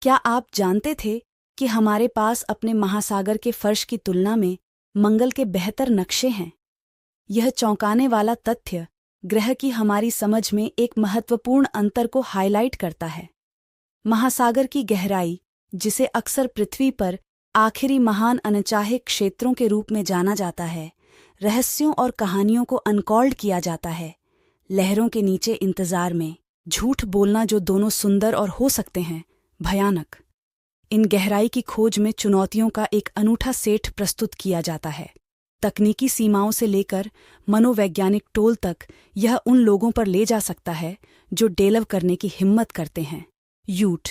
क्या आप जानते थे कि हमारे पास अपने महासागर के फर्श की तुलना में मंगल के बेहतर नक्शे हैं? यह चौंकाने वाला तथ्य ग्रह की हमारी समझ में एक महत्वपूर्ण अंतर को हाइलाइट करता है। महासागर की गहराई, जिसे अक्सर पृथ्वी पर आखिरी महान अनचाहे क्षेत्रों के रूप में जाना जाता है, रहस्यों और कहानियों को अनकॉल्ड किया जाता है। लहरों के नीचे इंतजार में झूठ बोलना, जो दोनों सुंदर और हो सकते हैं भयानक। इन गहराई की खोज में चुनौतियों का एक अनूठा सेट प्रस्तुत किया जाता है। तकनीकी सीमाओं से लेकर मनोवैज्ञानिक टोल तक, यह उन लोगों पर ले जा सकता है जो डेलव करने की हिम्मत करते हैं। यूट,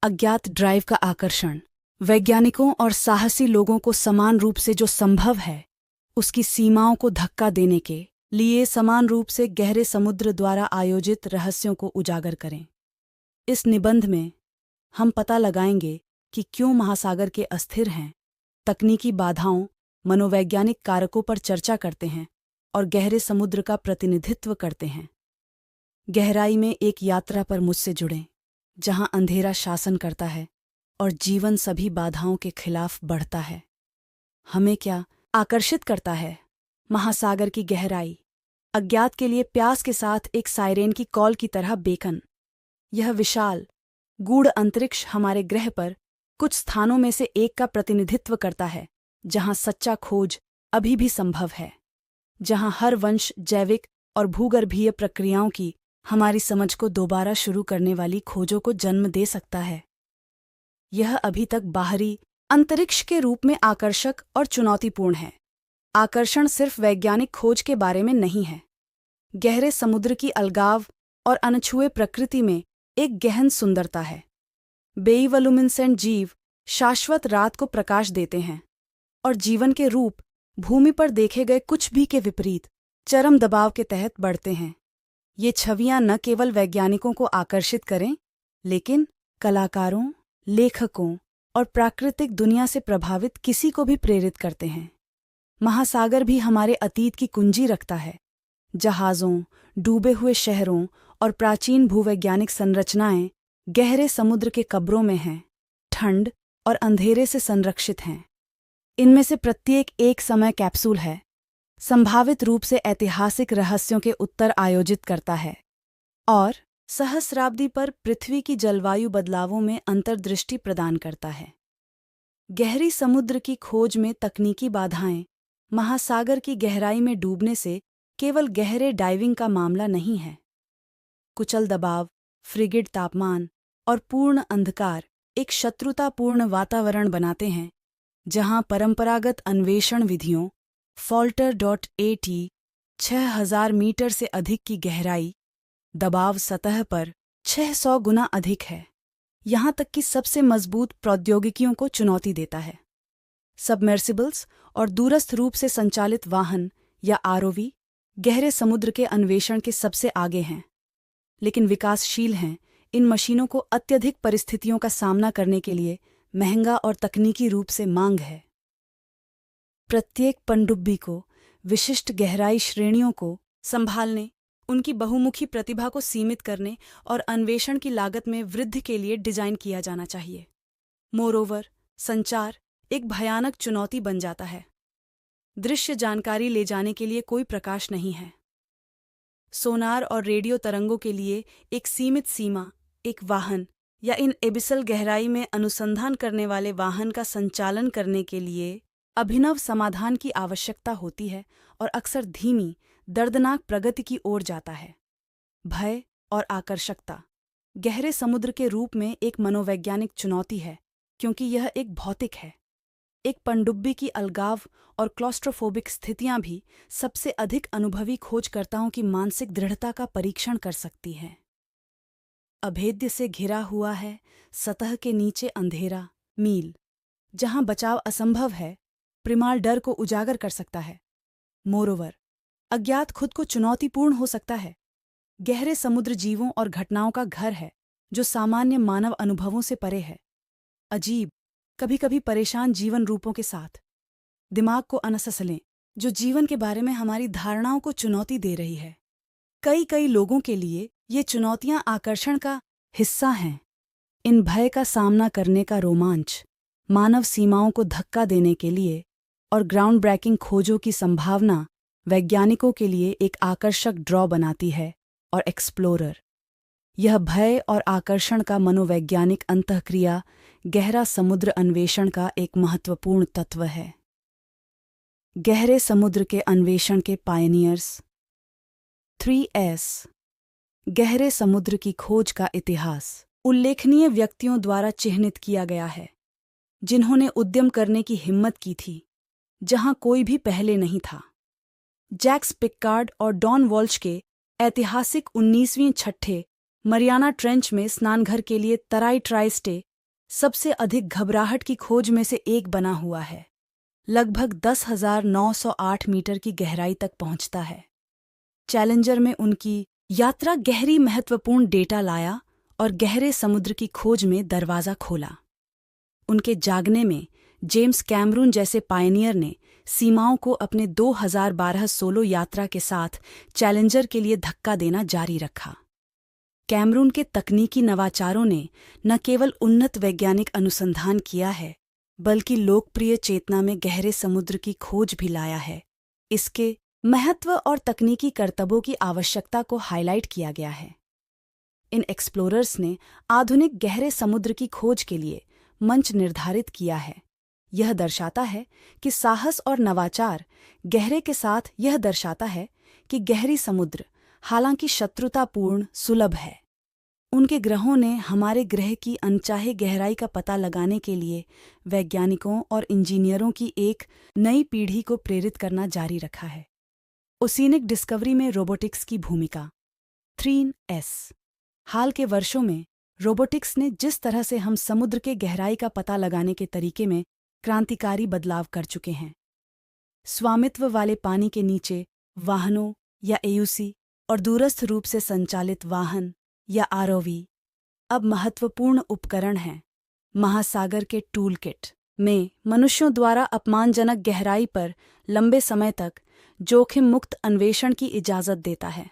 अज्ञात ड्राइव का आकर्षण। वैज्ञानिकों और साहसी लोगों को समान रूप से जो संभव है, उसकी सीमाओं को धक्का देने के लिए समान रूप से गहरे समुद्र द्वारा आयोजित रहस्यों को उजागर करें। इस निबंध में हम पता लगाएंगे कि क्यों महासागर के अस्थिर हैं, तकनीकी बाधाओं, मनोवैज्ञानिक कारकों पर चर्चा करते हैं और गहरे समुद्र का प्रतिनिधित्व करते हैं। गहराई में एक यात्रा पर मुझसे जुड़ें, जहां अंधेरा शासन करता है और जीवन सभी बाधाओं के खिलाफ बढ़ता है। हमें क्या आकर्षित करता है? महासागर की गहराई, अज्ञात के लिए प्यास के साथ एक सायरेन की कॉल की तरह बेकन। यह विशाल, गूढ़ अंतरिक्ष हमारे ग्रह पर कुछ स्थानों में से एक का प्रतिनिधित्व करता है, जहां सच्चा खोज अभी भी संभव है, जहां हर वंश जैविक और भूगर्भीय प्रक्रियाओं की हमारी समझ को दोबारा शुरू करने वाली खोजों को जन्म दे सकता है। यह अभी तक बाहरी अंतरिक्ष के रूप में आकर्षक और चुनौतीपूर्ण है। आकर्षण सिर्फ वैज्ञानिक खोज के बारे में नहीं है। गहरे समुद्र की अलगाव और अनछुए प्रकृति में एक गहन सुंदरता है। बेइवलुमिनेसेंट जीव शाश्वत रात को प्रकाश देते हैं और जीवन के रूप भूमि पर देखे गए कुछ भी के विपरीत चरम दबाव के तहत बढ़ते हैं। ये छवियां न केवल वैज्ञानिकों को आकर्षित करें, लेकिन कलाकारों, लेखकों और प्राकृतिक दुनिया से प्रभावित किसी को भी प्रेरित करते हैं। महासागर भी हमारे अतीत की कुंजी रखता है। जहाज़ों, डूबे हुए शहरों और प्राचीन भूवैज्ञानिक संरचनाएं गहरे समुद्र के कब्रों में हैं, ठंड और अंधेरे से संरक्षित हैं। इनमें से प्रत्येक एक समय कैप्सूल है, संभावित रूप से ऐतिहासिक रहस्यों के उत्तर आयोजित करता है और सहस्राब्दी पर पृथ्वी की जलवायु बदलावों में अंतर्दृष्टि प्रदान करता है। गहरी समुद्र की खोज में तकनीकी बाधाएं महासागर की गहराई में डूबने से केवल गहरे डाइविंग का मामला नहीं है। कुचल दबाव, फ्रिगिड तापमान और पूर्ण अंधकार एक शत्रुतापूर्ण वातावरण बनाते हैं, जहां परंपरागत अन्वेषण विधियों फॉल्टर.at 6000 मीटर से अधिक की गहराई दबाव सतह पर 600 गुना अधिक है। यहां तक कि सबसे मजबूत प्रौद्योगिकियों को चुनौती देता है। सबमर्सिबल्स और दूरस्थ रूप से संचालित वाहन या आरओवी गहरे समुद्र के अन्वेषण के सबसे आगे हैं, लेकिन विकासशील हैं। इन मशीनों को अत्यधिक परिस्थितियों का सामना करने के लिए महंगा और तकनीकी रूप से मांग है। प्रत्येक पनडुब्बी को विशिष्ट गहराई श्रेणियों को संभालने, उनकी बहुमुखी प्रतिभा को सीमित करने और अन्वेषण की लागत में वृद्धि के लिए डिजाइन किया जाना चाहिए। मोरोवर, संचार एक भयानक चुनौती बन जाता है। दृश्य जानकारी ले जाने के लिए कोई प्रकाश नहीं है। सोनार और रेडियो तरंगों के लिए एक सीमित सीमा, एक वाहन या इन एबिसल गहराई में अनुसंधान करने वाले वाहन का संचालन करने के लिए अभिनव समाधान की आवश्यकता होती है और अक्सर धीमी, दर्दनाक प्रगति की ओर जाता है। भय और आकर्षकता गहरे समुद्र के रूप में एक मनोवैज्ञानिक चुनौती है, क्योंकि यह एक भौतिक है। एक पनडुब्बी की अलगाव और क्लॉस्ट्रोफोबिक स्थितियां भी सबसे अधिक अनुभवी खोजकर्ताओं की मानसिक दृढ़ता का परीक्षण कर सकती हैं। अभेद्य से घिरा हुआ है, सतह के नीचे अंधेरा, मील, जहां बचाव असंभव है, प्रिमाल डर को उजागर कर सकता है। मोरोवर, अज्ञात खुद को चुनौतीपूर्ण हो सकता है। गहरे समुद्र जीवों और घटनाओं का घर है, जो सामान्य मानव अनुभवों से परे है। अजीब, कभी कभी परेशान जीवन रूपों के साथ। दिमाग को अनससलें, जो जीवन के बारे में हमारी धारणाओं को चुनौती दे रही है। कई लोगों के लिए ये चुनौतियां आकर्षण का हिस्सा हैं। इन भय का सामना करने का रोमांच मानव सीमाओं को धक्का देने के लिए और ग्राउंड ब्रेकिंग खोजों की संभावना वैज्ञानिकों के लिए एक आकर्षक ड्रॉ बनाती है। और एक्सप्लोरर, यह भय और आकर्षण का मनोवैज्ञानिक अंतःक्रिया गहरा समुद्र अन्वेषण का एक महत्वपूर्ण तत्व है। गहरे समुद्र के अन्वेषण के पायनियर्स। 3S गहरे समुद्र की खोज का इतिहास उल्लेखनीय व्यक्तियों द्वारा चिह्नित किया गया है, जिन्होंने उद्यम करने की हिम्मत की थी जहां कोई भी पहले नहीं था। जैक्स पिकार्ड और डॉन वॉल्श के ऐतिहासिक 19वीं छठे मरियाना ट्रेंच में स्नानघर के लिए तराई ट्राइस्टे सबसे अधिक घबराहट की खोज में से एक बना हुआ है। लगभग 10,908 मीटर की गहराई तक पहुंचता है। चैलेंजर में उनकी यात्रा गहरी महत्वपूर्ण डेटा लाया और गहरे समुद्र की खोज में दरवाज़ा खोला। उनके जागने में जेम्स कैमरून जैसे पायनियर ने सीमाओं को अपने 2012 सोलो यात्रा के साथ चैलेंजर के लिए धक्का देना जारी रखा। कैमरून के तकनीकी नवाचारों ने न केवल उन्नत वैज्ञानिक अनुसंधान किया है, बल्कि लोकप्रिय चेतना में गहरे समुद्र की खोज भी लाया है। इसके महत्व और तकनीकी करतबों की आवश्यकता को हाईलाइट किया गया है। इन एक्सप्लोरर्स ने आधुनिक गहरे समुद्र की खोज के लिए मंच निर्धारित किया है। यह दर्शाता है कि साहस और नवाचार गहरे के साथ यह दर्शाता है कि गहरी समुद्र हालांकि शत्रुतापूर्ण सुलभ है। उनके ग्रहों ने हमारे ग्रह की अनचाहे गहराई का पता लगाने के लिए वैज्ञानिकों और इंजीनियरों की एक नई पीढ़ी को प्रेरित करना जारी रखा है। ओशिनिक डिस्कवरी में रोबोटिक्स की भूमिका। 3S हाल के वर्षों में रोबोटिक्स ने जिस तरह से हम समुद्र के गहराई का पता लगाने के तरीके में क्रांतिकारी बदलाव कर चुके हैं। स्वामित्व वाले पानी के नीचे वाहनों या AUC और दूरस्थ रूप से संचालित वाहन या ROV अब महत्वपूर्ण उपकरण हैं। महासागर के टूलकिट में मनुष्यों द्वारा अपमानजनक गहराई पर लंबे समय तक जोखिम मुक्त अन्वेषण की इजाज़त देता है।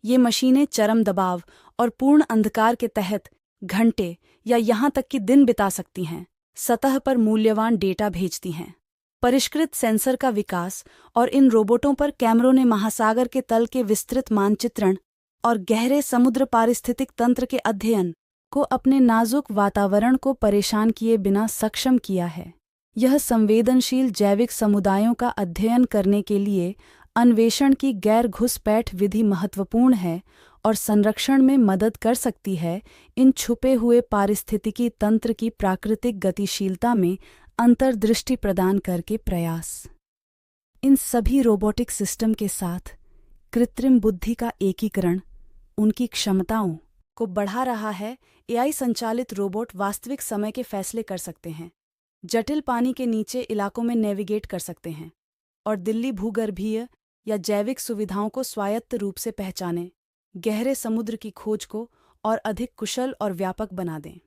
ये मशीनें चरम दबाव और पूर्ण अंधकार के तहत घंटे या यहाँ तक कि दिन बिता सकती हैं, सतह पर मूल्यवान डेटा भेजती हैं। परिष्कृत सेंसर का विकास और इन रोबोटों पर कैमरों ने महासागर के तल के विस्तृत मानचित्रण और गहरे समुद्र पारिस्थितिक तंत्र के अध्ययन को अपने नाजुक वातावरण को परेशान किए बिना सक्षम किया है। यह संवेदनशील जैविक समुदायों का अध्ययन करने के लिए अन्वेषण की गैर घुसपैठ विधि महत्वपूर्ण है और संरक्षण में मदद कर सकती है। इन छुपे हुए पारिस्थितिकी तंत्र की प्राकृतिक गतिशीलता में अंतर्दृष्टि प्रदान करके प्रयास। इन सभी रोबोटिक सिस्टम के साथ कृत्रिम बुद्धि का एकीकरण उनकी क्षमताओं को बढ़ा रहा है। AI संचालित रोबोट वास्तविक समय के फैसले कर सकते हैं, जटिल पानी के नीचे इलाकों में नेविगेट कर सकते हैं और दिल्ली भूगर्भीय या जैविक सुविधाओं को स्वायत्त रूप से पहचाने, गहरे समुद्र की खोज को और अधिक कुशल और व्यापक बना दें।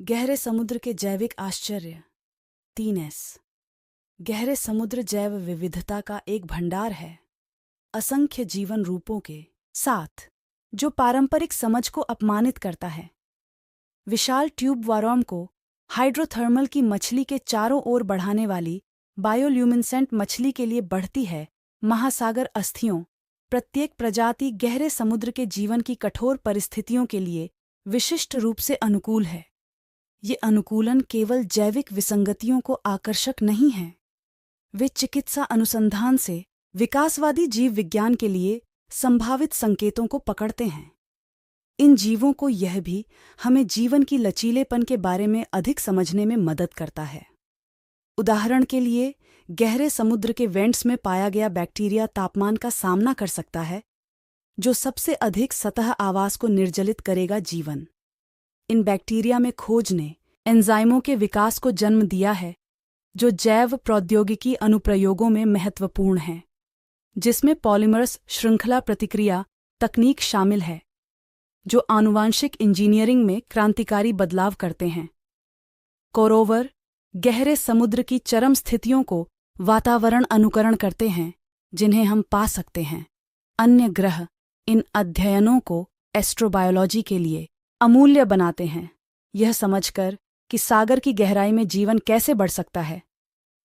गहरे समुद्र के जैविक आश्चर्य। 3S गहरे समुद्र जैव विविधता का एक भंडार है, असंख्य जीवन रूपों के साथ जो पारंपरिक समझ को अपमानित करता है। विशाल ट्यूब वार्म को हाइड्रोथर्मल की मछली के चारों ओर बढ़ाने वाली बायोल्यूमिनेसेंट मछली के लिए बढ़ती है। महासागर अस्थियों प्रत्येक प्रजाति गहरे समुद्र के जीवन की कठोर परिस्थितियों के लिए विशिष्ट रूप से अनुकूल है। ये अनुकूलन केवल जैविक विसंगतियों को आकर्षक नहीं है, वे चिकित्सा अनुसंधान से विकासवादी जीव विज्ञान के लिए संभावित संकेतों को पकड़ते हैं। इन जीवों को यह भी हमें जीवन की लचीलेपन के बारे में अधिक समझने में मदद करता है। उदाहरण के लिए, गहरे समुद्र के वेंट्स में पाया गया बैक्टीरिया तापमान का सामना कर सकता है, जो सबसे अधिक सतह आवास को निर्जलित करेगा। जीवन इन बैक्टीरिया में खोज ने एंजाइमों के विकास को जन्म दिया है, जो जैव प्रौद्योगिकी अनुप्रयोगों में महत्वपूर्ण हैं, जिसमें पॉलीमर्स श्रृंखला प्रतिक्रिया तकनीक शामिल है, जो आनुवांशिक इंजीनियरिंग में क्रांतिकारी बदलाव करते हैं। कोरोवर गहरे समुद्र की चरम स्थितियों को वातावरण अनुकरण करते हैं, जिन्हें हम पा सकते हैं। अन्य ग्रह इन अध्ययनों को एस्ट्रोबायोलॉजी के लिए अमूल्य बनाते हैं। यह समझकर कि सागर की गहराई में जीवन कैसे बढ़ सकता है,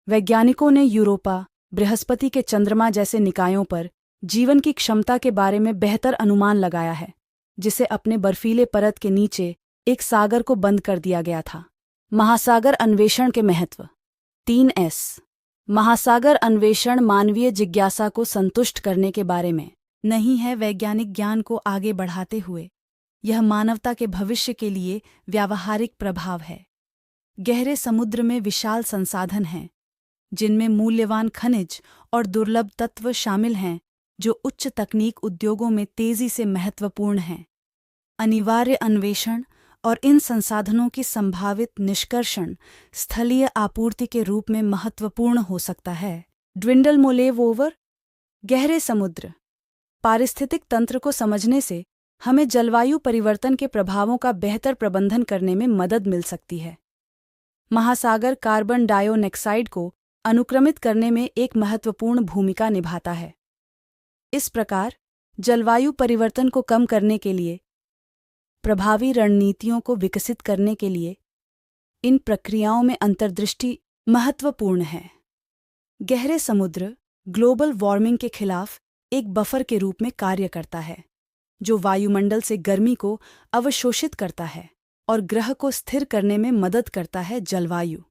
वैज्ञानिकों ने यूरोपा, बृहस्पति के चंद्रमा जैसे निकायों पर जीवन की क्षमता के बारे में बेहतर अनुमान लगाया है, जिसे अपने बर्फीले परत के नीचे एक सागर को बंद कर दिया गया था। महासागर अन्वेषण के महत्व। 3S। महासागर अन्वेषण मानवीय जिज्ञासा को संतुष्ट करने के बारे में नहीं है, वैज्ञानिक ज्ञान को आगे बढ़ाते हुए यह मानवता के भविष्य के लिए व्यावहारिक प्रभाव है। गहरे समुद्र में विशाल संसाधन हैं, जिनमें मूल्यवान खनिज और दुर्लभ तत्व शामिल हैं, जो उच्च तकनीक उद्योगों में तेजी से महत्वपूर्ण हैं। अनिवार्य अन्वेषण और इन संसाधनों की संभावित निष्कर्षण स्थलीय आपूर्ति के रूप में महत्वपूर्ण हो सकता है। ड्विंडल मोलेव ओवर। गहरे समुद्र पारिस्थितिक तंत्र को समझने से हमें जलवायु परिवर्तन के प्रभावों का बेहतर प्रबंधन करने में मदद मिल सकती है। महासागर कार्बन डाइऑक्साइड को अनुक्रमित करने में एक महत्वपूर्ण भूमिका निभाता है। इस प्रकार जलवायु परिवर्तन को कम करने के लिए प्रभावी रणनीतियों को विकसित करने के लिए इन प्रक्रियाओं में अंतर्दृष्टि महत्वपूर्ण है। गहरे समुद्र ग्लोबल वार्मिंग के खिलाफ एक बफर के रूप में कार्य करता है, जो वायुमंडल से गर्मी को अवशोषित करता है और ग्रह को स्थिर करने में मदद करता है। जलवायु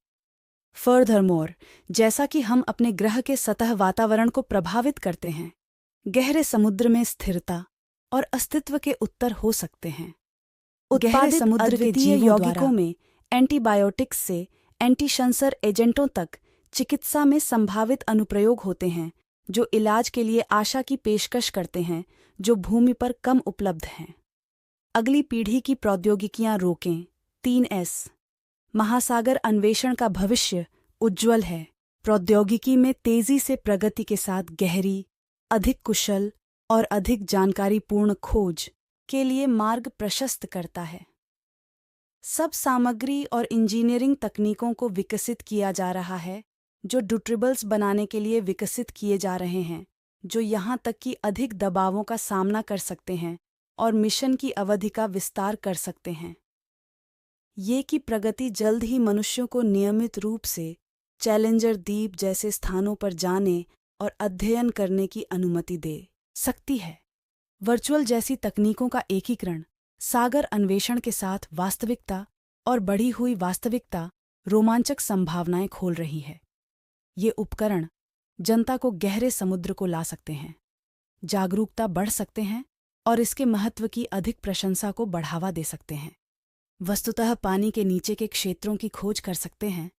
फर्दरमोर, जैसा कि हम अपने ग्रह के सतह वातावरण को प्रभावित करते हैं, गहरे समुद्र में स्थिरता और अस्तित्व के उत्तर हो सकते हैं। गहरे समुद्र के जीव यौगिकों में एंटीबायोटिक्स से एंटीशंसर एजेंटों तक चिकित्सा में संभावित अनुप्रयोग होते हैं, जो इलाज के लिए आशा की पेशकश करते हैं, जो भूमि पर कम उपलब्ध हैं। अगली पीढ़ी की प्रौद्योगिकियां रोकें। 3S। महासागर अन्वेषण का भविष्य उज्ज्वल है। प्रौद्योगिकी में तेजी से प्रगति के साथ गहरी, अधिक कुशल और अधिक जानकारीपूर्ण खोज के लिए मार्ग प्रशस्त करता है। सब सामग्री और इंजीनियरिंग तकनीकों को विकसित किया जा रहा है, जो ड्यूरेबल्स बनाने के लिए विकसित किए जा रहे हैं, जो यहाँ तक कि अधिक दबावों का सामना कर सकते हैं और मिशन की अवधि का विस्तार कर सकते हैं। ये की प्रगति जल्द ही मनुष्यों को नियमित रूप से चैलेंजर द्वीप जैसे स्थानों पर जाने और अध्ययन करने की अनुमति दे सकती है। वर्चुअल जैसी तकनीकों का एकीकरण सागर अन्वेषण के साथ वास्तविकता और बढ़ी हुई वास्तविकता रोमांचक संभावनाएं खोल रही है। ये उपकरण जनता को गहरे समुद्र को ला सकते हैं, जागरूकता बढ़ सकते हैं और इसके महत्व की अधिक प्रशंसा को बढ़ावा दे सकते हैं। वस्तुतः पानी के नीचे के क्षेत्रों की खोज कर सकते हैं।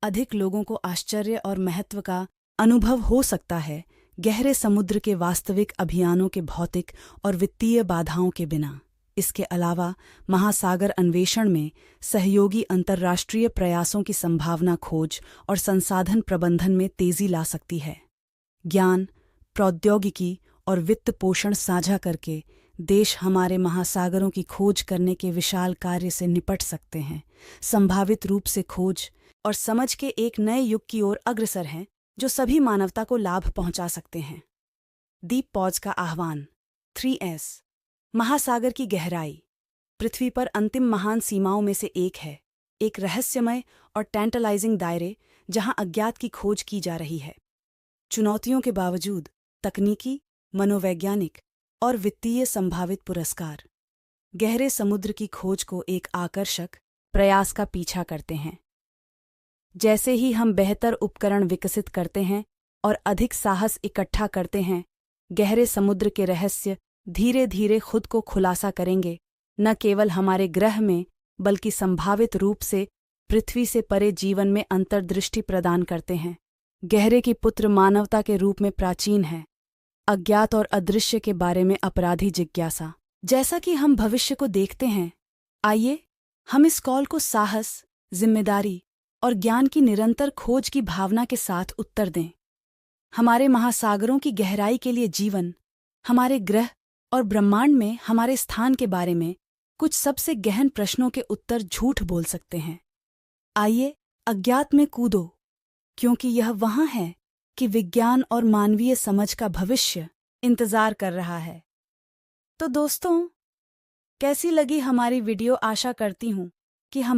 अधिक लोगों को आश्चर्य और महत्व का अनुभव हो सकता है, गहरे समुद्र के वास्तविक अभियानों के भौतिक और वित्तीय बाधाओं के बिना। इसके अलावा महासागर अन्वेषण में सहयोगी अंतर्राष्ट्रीय प्रयासों की संभावना खोज और संसाधन प्रबंधन में तेजी ला सकती है। ज्ञान, प्रौद्योगिकी और वित्त पोषण साझा करके देश हमारे महासागरों की खोज करने के विशाल कार्य से निपट सकते हैं, संभावित रूप से खोज और समझ के एक नए युग की ओर अग्रसर हैं, जो सभी मानवता को लाभ पहुंचा सकते हैं। डीप पॉज का आह्वान। 3S। महासागर की गहराई पृथ्वी पर अंतिम महान सीमाओं में से एक है, एक रहस्यमय और टैंटलाइजिंग दायरे जहां अज्ञात की खोज की जा रही है। चुनौतियों के बावजूद तकनीकी, मनोवैज्ञानिक और वित्तीय संभावित पुरस्कार गहरे समुद्र की खोज को एक आकर्षक प्रयास का पीछा करते हैं। जैसे ही हम बेहतर उपकरण विकसित करते हैं और अधिक साहस इकट्ठा करते हैं, गहरे समुद्र के रहस्य धीरे धीरे खुद को खुलासा करेंगे, न केवल हमारे ग्रह में बल्कि संभावित रूप से पृथ्वी से परे जीवन में अंतर्दृष्टि प्रदान करते हैं। गहरे की पुत्र मानवता के रूप में प्राचीन है, अज्ञात और अदृश्य के बारे में अपराधी जिज्ञासा। जैसा कि हम भविष्य को देखते हैं, आइए हम इस कॉल को साहस, जिम्मेदारी और ज्ञान की निरंतर खोज की भावना के साथ उत्तर दें। हमारे महासागरों की गहराई के लिए जीवन, हमारे ग्रह और ब्रह्मांड में हमारे स्थान के बारे में कुछ सबसे गहन प्रश्नों के उत्तर झूठ बोल सकते हैं। आइए अज्ञात में कूदो, क्योंकि यह वहाँ है कि विज्ञान और मानवीय समझ का भविष्य इंतजार कर रहा है। तो दोस्तों, कैसी लगी हमारी वीडियो? आशा करती हूँ कि हम